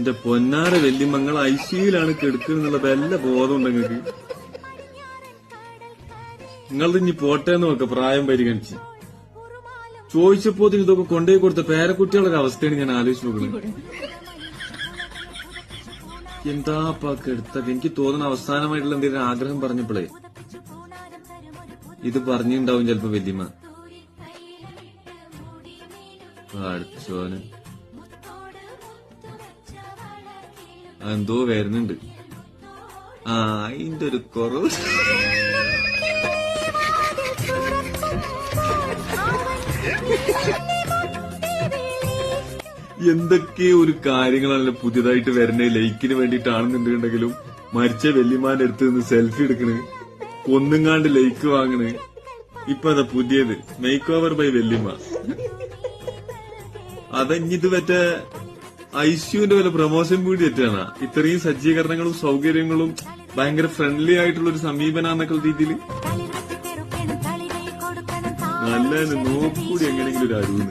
എന്റെ പൊന്നാര വല്യമ്മങ്ങൾ ഐസിയിലാണ് കെടുക്കുന്നുള്ള വല്ല ബോധം ഉണ്ടെങ്കിൽ നിങ്ങളത് ഇനി പോട്ടേന്ന് നോക്ക പ്രായം പരിഗണിച്ച് ചോദിച്ചപ്പോ ഇതൊക്കെ കൊണ്ടുപോയി കൊടുത്ത പേരക്കുട്ടികളുടെ അവസ്ഥയാണ് ഞാൻ ആലോചിച്ച് നോക്കുന്നത്. എന്താപ്പാ കെടുത്തൊക്കെ എനിക്ക് തോന്നുന്ന അവസാനമായിട്ടുള്ള എന്തെങ്കിലും ആഗ്രഹം പറഞ്ഞപ്പോഴേ ഇത് പറഞ്ഞിണ്ടാവും ചിലപ്പോ വല്യമ്മ. പഠിച്ചോന് എന്തോ വരുന്നുണ്ട്. അതിന്റെ ഒരു കുറവ്. എന്തൊക്കെ ഒരു കാര്യങ്ങളാണല്ലോ പുതിയതായിട്ട് വരുന്നേ. ലൈക്കിന് വേണ്ടിയിട്ടാണെന്നുണ്ടെങ്കിലും മരിച്ച വല്യമാന്റെ അടുത്ത് നിന്ന് സെൽഫി എടുക്കണ്, കൊന്നുങ്ങാണ്ട് ലൈക്ക് വാങ്ങണ്. ഇപ്പൊ അതാ പുതിയത് മേക്ക് ഓവർ ബൈ വല്യമ്മ. അതഞ്ഞിത് മറ്റേ ഐസിയുവിന്റെ വല്ല പ്രമോഷൻ കൂടി തെറ്റാണ്. ഇത്രയും സജ്ജീകരണങ്ങളും സൗകര്യങ്ങളും ഭയങ്കര ഫ്രണ്ട്ലി ആയിട്ടുള്ള ഒരു സമീപനാന്നൊക്കെ രീതിയിൽ നല്ല നോക്കൂടി എങ്ങനെയെങ്കിലും ഒരു അറിവ്.